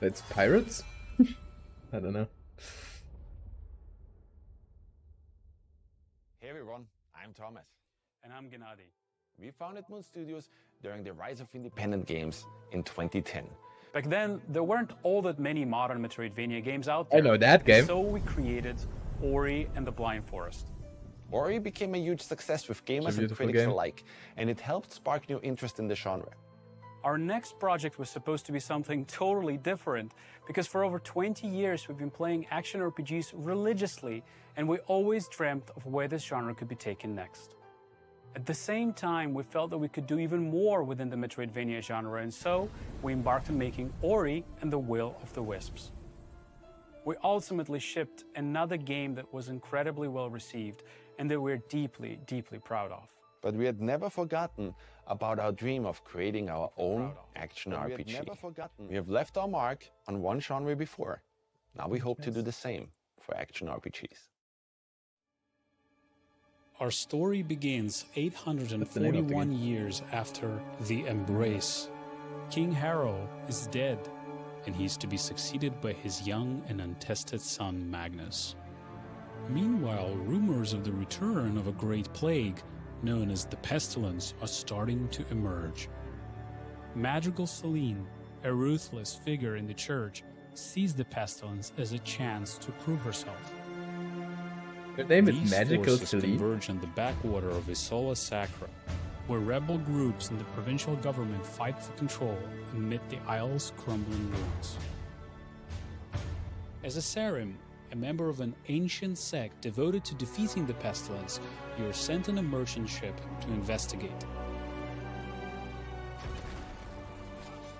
That's pirates? I don't know. Hey everyone, I'm Thomas. And I'm Gennady. We founded Moon Studios during the rise of independent games in 2010. Back then, there weren't all that many modern Metroidvania games out there. I know that game. So we created Ori and the Blind Forest. Ori became a huge success with gamers and critics alike, and it helped spark new interest in the genre. Our next project was supposed to be something totally different, because for over 20 years we've been playing action RPGs religiously, and we always dreamt of where this genre could be taken next. At the same time, we felt that we could do even more within the Metroidvania genre, and so we embarked on making Ori and the Will of the Wisps. We ultimately shipped another game that was incredibly well received and that we're deeply, deeply proud of. But we had never forgotten about our dream of creating our own action RPG. We have left our mark on one genre before. Now we hope to do the same for action RPGs. Our story begins 841 years after the Embrace. King Harrow is dead, and he's to be succeeded by his young and untested son Magnus. Meanwhile, rumors of the return of a great plague, known as the Pestilence, are starting to emerge. Magical Celine, a ruthless figure in the church, sees the Pestilence as a chance to prove herself. Your name is These Magical forces Celine? converge on the backwater of Isola Sacra, where rebel groups and the provincial government fight for control amid the Isle's crumbling ruins. As a Sarim, a member of an ancient sect devoted to defeating the Pestilence, you are sent on a merchant ship to investigate.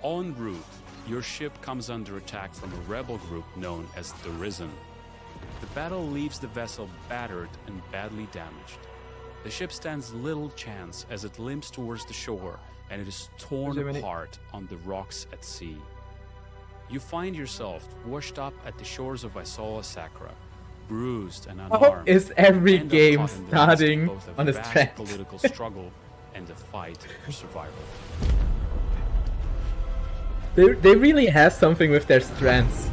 En route, your ship comes under attack from a rebel group known as the Risen. The battle leaves the vessel battered and badly damaged. The ship stands little chance as it limps towards the shore, and it is torn apart on the rocks at sea. You find yourself washed up at the shores of Isola Sacra, bruised and unarmed. How is every and game caught in the midst of starting both on a vast strand? political struggle and a fight for survival. They really have something with their strands.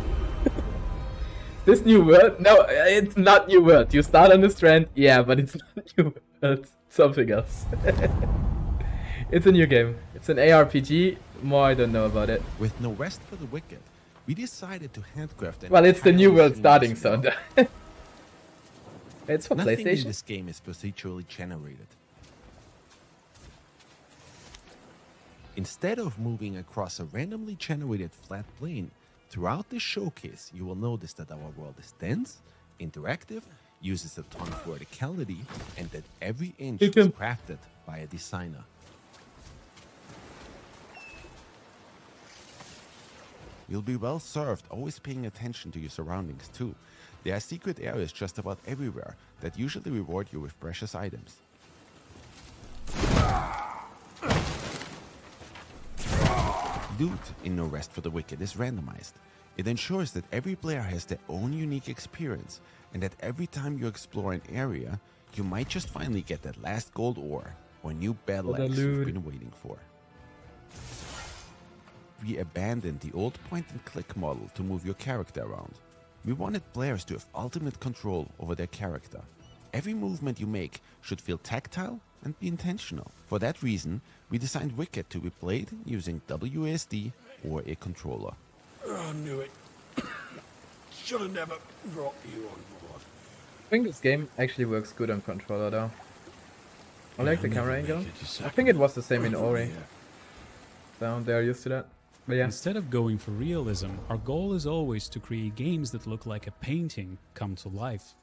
This new world? No, it's not new world. You start on the strand, yeah, but it's not new world. It's something else. It's a new game. It's an ARPG. More I don't know about it. With no rest for the wicked, we decided to handcraft an Well, it's the new entirely world new starting, spell. so it's for Nothing in PlayStation. this game is procedurally generated. Instead of moving across a randomly generated flat plane, throughout this showcase, you will notice that our world is dense, interactive, uses a ton of verticality, and that every inch You was can- crafted by a designer. You'll be well served, always paying attention to your surroundings too. There are secret areas just about everywhere that usually reward you with precious items. Loot in No Rest for the Wicked is randomized. It ensures that every player has their own unique experience, and that every time you explore an area, you might just finally get that last gold ore or new battle What a axe you've loot. been waiting for. We abandoned the old point-and-click model to move your character around. We wanted players to have ultimate control over their character. Every movement you make should feel tactile and be intentional. For that reason, we designed Wicked to be played using WASD or a controller. I knew it. Should have never brought you on board. I think this game actually works good on controller though. I like the camera angle. I think it was the same in Ori. So they're used to that. But yeah. Instead of going for realism, our goal is always to create games that look like a painting come to life.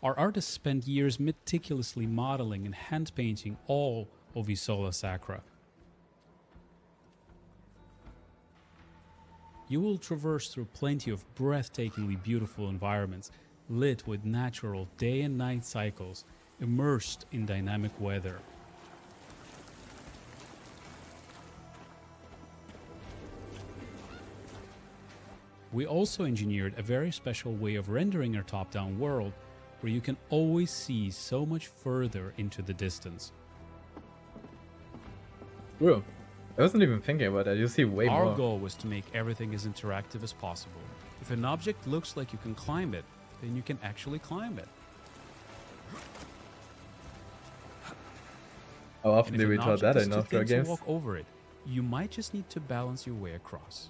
Our artists spent years meticulously modeling and hand painting all of Isola Sacra. You will traverse through plenty of breathtakingly beautiful environments, lit with natural day and night cycles, immersed in dynamic weather. We also engineered a very special way of rendering our top-down world, where you can always see so much further into the distance. True. I wasn't even thinking about that. You see way Our more. goal was to make everything as interactive as possible. If an object looks like you can climb it, then you can actually climb it. How often And if do we an taught that object is in too offshore thin to games? walk over it, you might just need to balance your way across.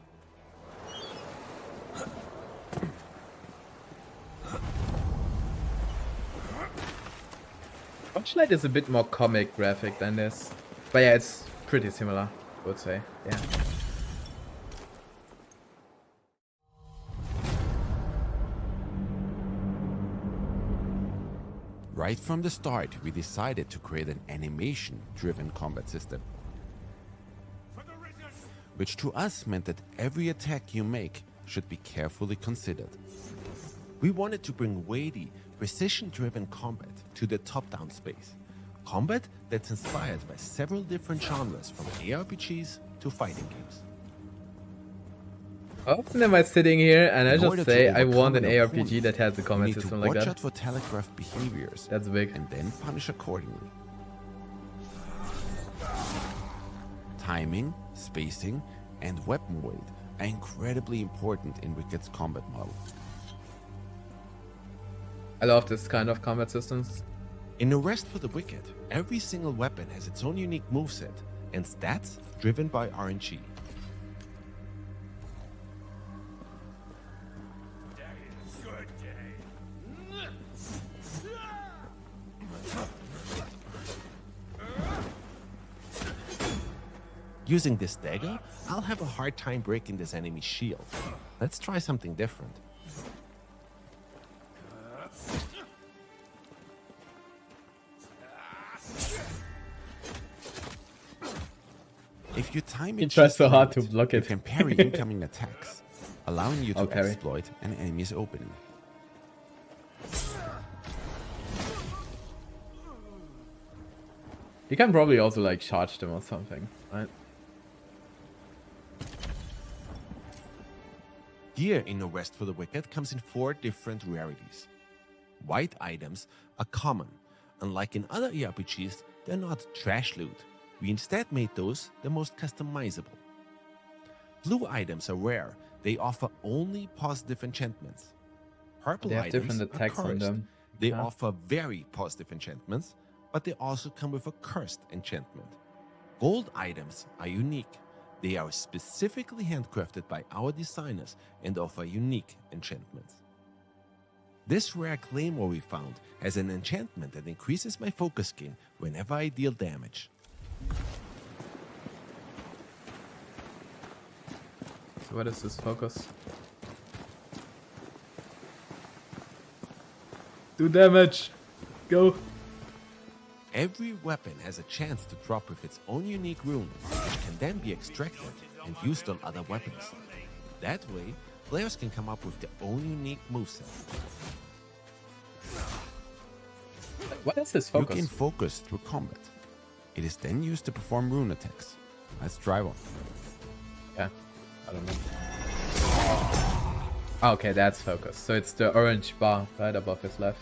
Torchlight is a bit more comic graphic than this. But yeah, it's pretty similar, I would say. Yeah. Right from the start, we decided to create an animation-driven combat system, which to us meant that every attack you make should be carefully considered. We wanted to bring weighty, precision-driven combat to the top-down space. Combat that's inspired by several different genres, from ARPGs to fighting games. How often am I sitting here and I In order just to say I want overcome an your ARPG opponent, that has a you combat need to system like watch that? out for telegraphed behaviors That's big. and then punish accordingly. Timing, spacing, and weapon weight are incredibly important in Wicked's combat model. I love this kind of combat systems. In A Rest for the Wicked, every single weapon has its own unique moveset and stats driven by RNG. Using this dagger, I'll have a hard time breaking this enemy's shield. Let's try something different. If you time it He tries just so hard right, to block you it. can parry incoming attacks, allowing you to I'll parry. exploit an enemy's opening. You can probably also like charge them or something, right? Gear in A Rest for the Wicked comes in 4 different rarities. White items are common. Unlike in other ARPGs, they're not trash loot. We instead made those the most customizable. Blue items are rare. They offer only positive enchantments. Purple They have items different are attacks on cursed. them. They Yeah. offer very positive enchantments, but they also come with a cursed enchantment. Gold items are unique. They are specifically handcrafted by our designers and offer unique enchantments. This rare claymore we found has an enchantment that increases my focus gain whenever I deal damage. So what is this focus? Do damage! Go! Every weapon has a chance to drop with its own unique rune, which can then be extracted and used on other weapons. That way, players can come up with their own unique moveset. What is this You focus? can focus through combat. It is then used to perform rune attacks. Let's try one. Yeah, I don't know. Oh, okay, that's focus. So it's the orange bar right above his left.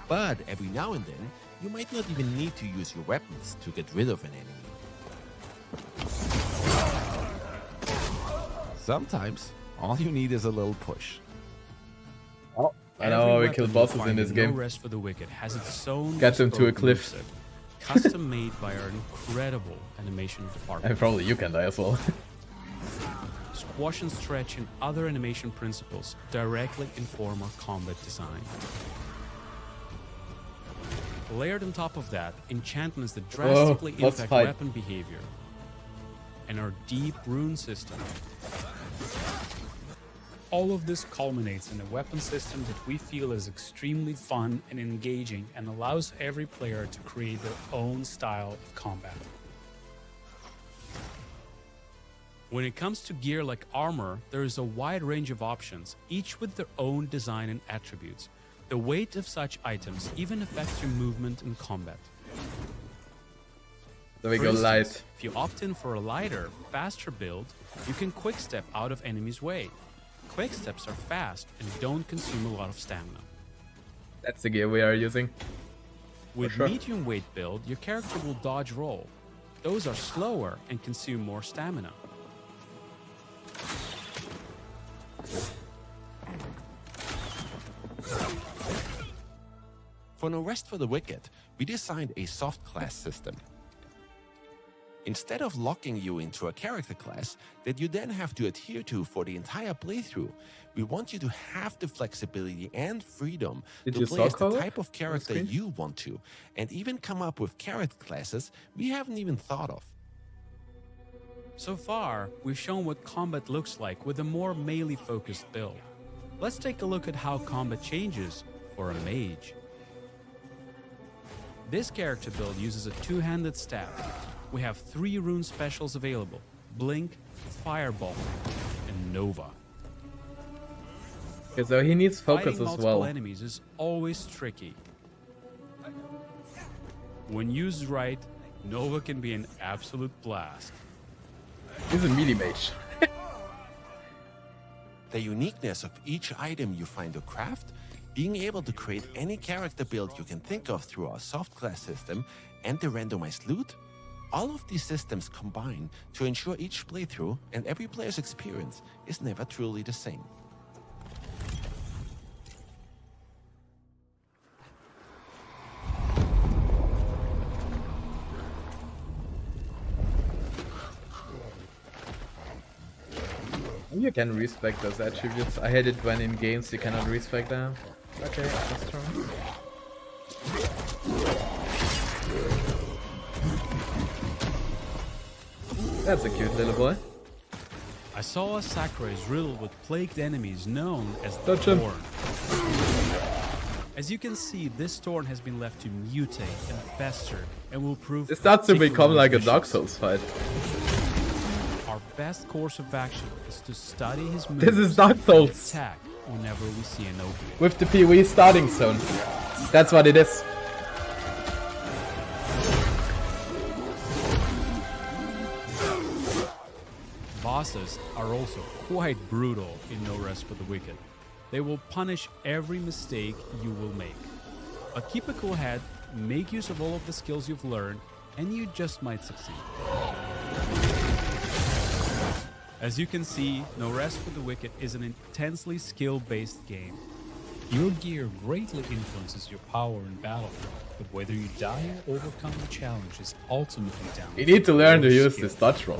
But every now and then, you might not even need to use your weapons to get rid of an enemy. Sometimes, all you need is a little push. Oh, I know Every how we weapon kill you'll bosses in find this No game. Rest for the Wicked has its own Get them to a bespoke cliff. moveset, custom made by our incredible animation department. And probably you can die as well. Squash and stretch and other animation principles directly inform our combat design. Layered on top of that, enchantments that drastically let's impact fight. weapon behavior. And our deep rune system. All of this culminates in a weapon system that we feel is extremely fun and engaging and allows every player to create their own style of combat. When it comes to gear like armor, there is a wide range of options, each with their own design and attributes. The weight of such items even affects your movement in combat. So we For go instance, light. If you opt in for a lighter, faster build, you can quick step out of enemies' way. Quick steps are fast and don't consume a lot of stamina. That's the gear we are using. With sure. medium weight build, your character will dodge roll, Those are slower and consume more stamina. For No Rest for the Wicked, we designed a soft class system. Instead of locking you into a character class that you then have to adhere to for the entire playthrough, we want you to have the flexibility and freedom to play as the type of character you want to, and even come up with character classes we haven't even thought of. So far, we've shown what combat looks like with a more melee-focused build. Let's take a look at how combat changes for a mage. This character build uses a two-handed staff. We have 3 rune specials available: Blink, Fireball, and Nova. Okay, so he needs focus Fighting as multiple well. enemies is always tricky. When used right, Nova can be an absolute blast. He's a melee mage. The uniqueness of each item you find or craft, being able to create any character build you can think of through our soft class system, and the randomized loot, all of these systems combine to ensure each playthrough and every player's experience is never truly the same. You can respec those attributes. I hate it when in games you cannot respec them. Okay, that's true. That's a cute little boy. Isawa Sakura is riddled with plagued enemies known as the Touch him. Thorn. As you can see, this Thorn has been left to mutate and fester and will prove It starts to become particularly like a vicious. Dark Souls fight. Our best course of action is to study his moves. This is Dark Souls Attack whenever we see an opening. with the PoE starting zone. That's what it is. Bosses are also quite brutal in No Rest for the Wicked. They will punish every mistake you will make. But keep a cool head, make use of all of the skills you've learned, and you just might succeed. As you can see, No Rest for the Wicked is an intensely skill-based game. Your gear greatly influences your power in battle, but whether you die or overcome the challenge is ultimately down You need to learn to your use skill. this dodge roll.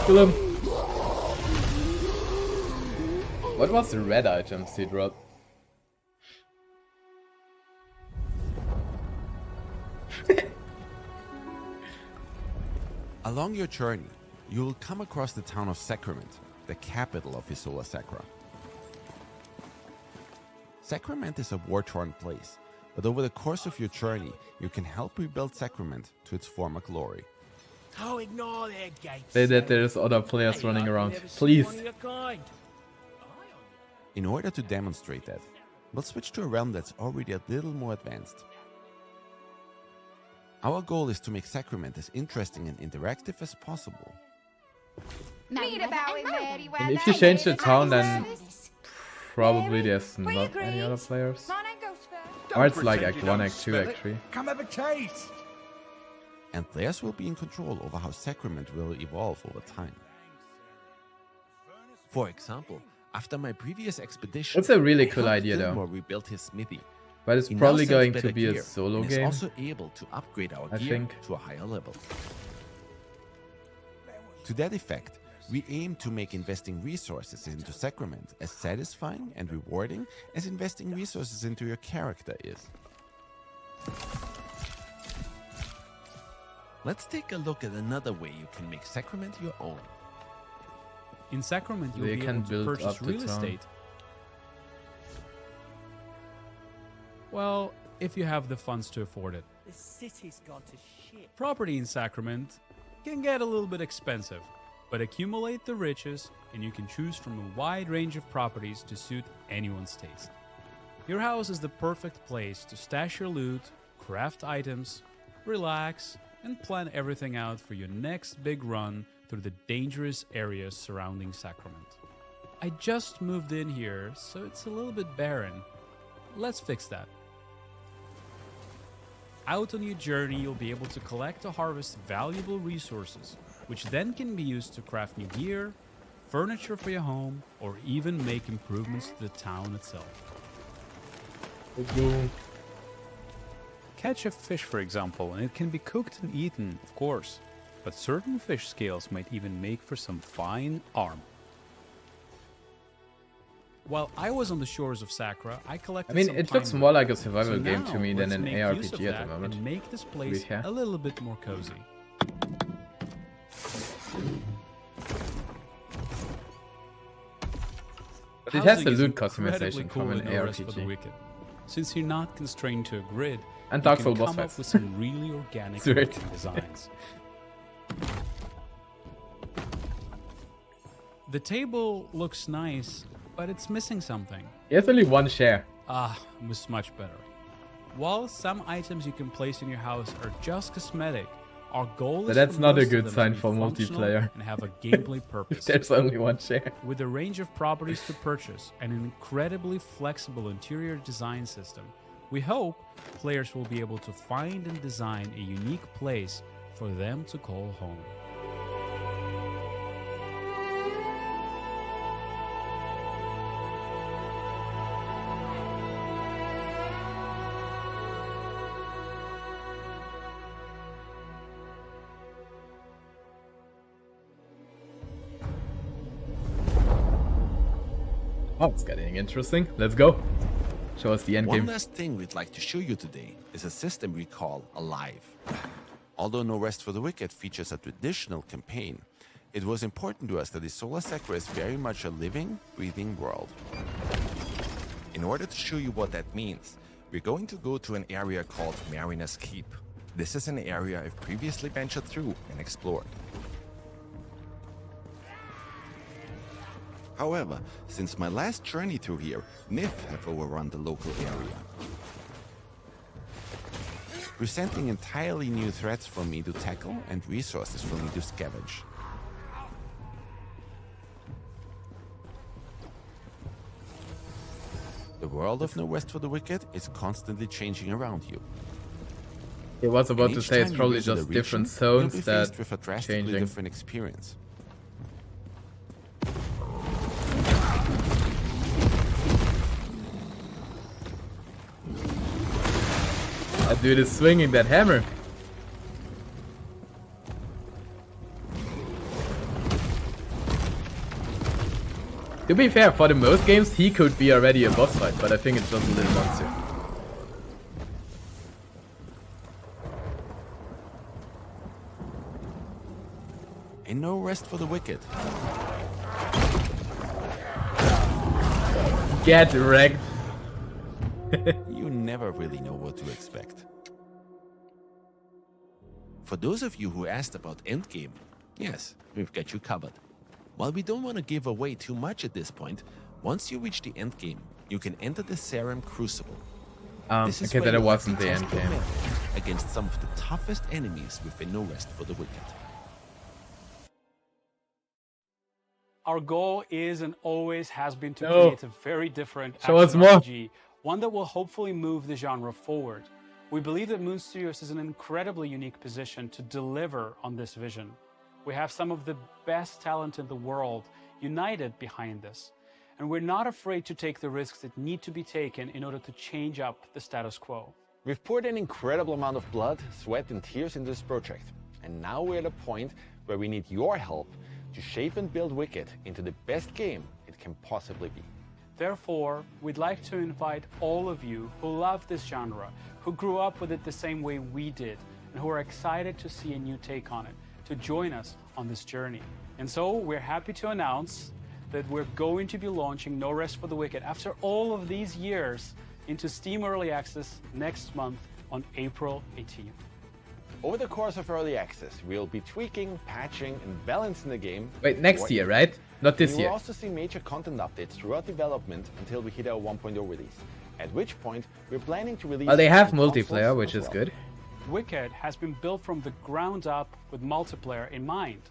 Kill him. What was the red items he dropped? Along your journey, you will come across the town of Sacrament, the capital of Isola Sacra. Sacrament is a war-torn place, but over the course of your journey, you can help rebuild Sacrament to its former glory. Can't ignore their gates. Say that there's other players running around. Please. In order to demonstrate that, we'll switch to a realm that's already a little more advanced. Our goal is to make Sacrament as interesting and interactive as possible. And if you change the town, then probably there's not any other players. Or it's like Act 1, Act 2, Act 3. Come have a taste. And players will be in control over how Sacrament will evolve over time. For example, after my previous expedition, That's a really cool helped idea, though. Fillmore rebuilt his smithy. But it's He now probably sells going better to be a gear solo and is game. also able to upgrade our I gear think. to a higher level. To that effect, we aim to make investing resources into Sacrament as satisfying and rewarding as investing resources into your character is. Let's take a look at another way you can make Sacrament your own. In Sacrament, you'll They be can able to build purchase up the real town. estate. Well, if you have the funds to afford it. The city's gone to shit. Property in Sacrament can get a little bit expensive, but accumulate the riches and you can choose from a wide range of properties to suit anyone's taste. Your house is the perfect place to stash your loot, craft items, relax, and plan everything out for your next big run through the dangerous areas surrounding Sacrament. I just moved in here, so it's a little bit barren. Let's fix that. Out on your journey, you'll be able to collect or harvest valuable resources, which then can be used to craft new gear, furniture for your home, or even make improvements to the town itself. Let's go. Catch a fish, for example, and it can be cooked and eaten, of course. But certain fish scales might even make for some fine armor. While I was on the shores of Sacra, I collected I mean, some it looks pine more wood. like a survival So game now, to me than let's an make use of ARPG at the that moment. and make this place fair. a little bit more cozy. But it has the Housing is loot incredibly customization cool from an in No Rest for the ARPG. Wicked. Since you're not constrained to a grid, And you Dark can Souls boss come up fights. with some really organic It's weird. looking designs. The table looks nice, but it's missing something. He has only one share. Ah, it was much better. While some items you can place in your house are just cosmetic, our goal But is that's for not a most of good them sign to be for functional multiplayer. and have a gameplay purpose. There's only one share. With a range of properties to purchase and an incredibly flexible interior design system, we hope players will be able to find and design a unique place for them to call home. Oh, it's getting interesting. Let's go. Show us the end One game. last thing we'd like to show you today is a system we call Alive. Although No Rest for the Wicked features a traditional campaign, it was important to us that the Solar Sacra is very much a living, breathing world. In order to show you what that means, we're going to go to an area called Mariner's Keep. This is an area I've previously ventured through and explored. However, since my last journey through here, NIF have overrun the local area, presenting entirely new threats for me to tackle and resources for me to scavenge. The world of No Rest for the Wicked is constantly changing around you. It was about And to each say it's time you probably visit a just different region, you'll zones be that faced with a drastically changing. different experience. That dude is swinging that hammer. To be fair, for the most games, he could be already a boss fight, but I think it's just a little monster. And No Rest for the Wicked. Get wrecked. You never really know what to expect. For those of you who asked about endgame, yes, we've got you covered. While we don't want to give away too much at this point, once you reach the endgame, you can enter the Serum Crucible. This is Okay, where that it you'll wasn't the test end your game. metal against some of the toughest enemies within No Rest for the Wicked. Our goal is and always has been to No. create a very different Show us action more. RPG, one that will hopefully move the genre forward. We believe that Moon Studios is in an incredibly unique position to deliver on this vision. We have some of the best talent in the world united behind this, and we're not afraid to take the risks that need to be taken in order to change up the status quo. We've poured an incredible amount of blood, sweat, and tears into this project. And now we're at a point where we need your help to shape and build Wicked into the best game it can possibly be. Therefore, we'd like to invite all of you who love this genre, who grew up with it the same way we did, and who are excited to see a new take on it, to join us on this journey. And so we're happy to announce that we're going to be launching No Rest for the Wicked after all of these years into Steam Early Access next month on April 18th. Over the course of early access, we'll be tweaking, patching, and balancing the game. Wait, next for year, you. right? Not this You year. will also see major content updates throughout development until we hit our 1.0 release, at which point we're planning to release Well, they have on consoles multiplayer, which as is well. good. Wicked has been built from the ground up with multiplayer in mind.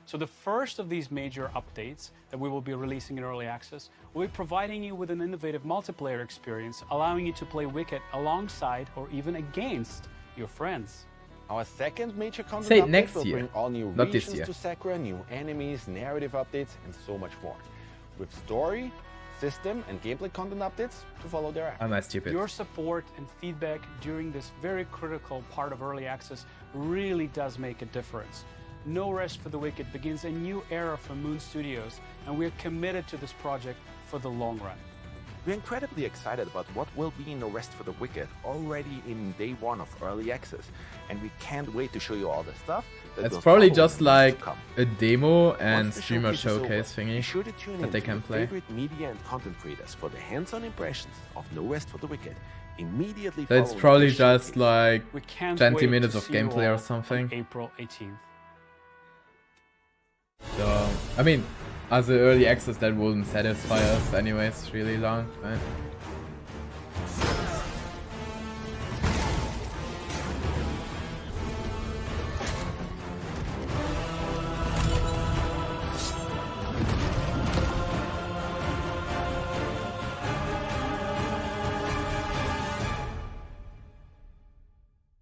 So the first of these major updates that we will be releasing in early access will be providing you with an innovative multiplayer experience, allowing you to play Wicked alongside or even against your friends. Our second major content Say update next will year, bring all new not this regions year. to Sakura, new enemies, narrative updates, and so much more. With story, system, and gameplay content updates to follow thereafter. Am I stupid? Your support and feedback during this very critical part of early access really does make a difference. No Rest for the Wicked begins a new era for Moon Studios, and we're committed to this project for the long run. We're incredibly excited about what will be No Rest for the Wicked already in day one of early access, and we can't wait to show you all the stuff that It's will probably follow just in the years to like come. a demo and Once the streamer showcase is over, showcase be thingy sure to tune that in they to can your play. favorite media and content creators for the hands-on impressions of No Rest for the Wicked immediately So it's following probably the just showcase. like We can't 20 wait minutes to of see you gameplay all or something. on April 18th. So, I mean, as an early access, that wouldn't satisfy us anyways really long, right?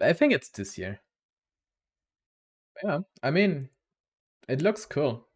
I think it's this year. Yeah, I mean, it looks cool.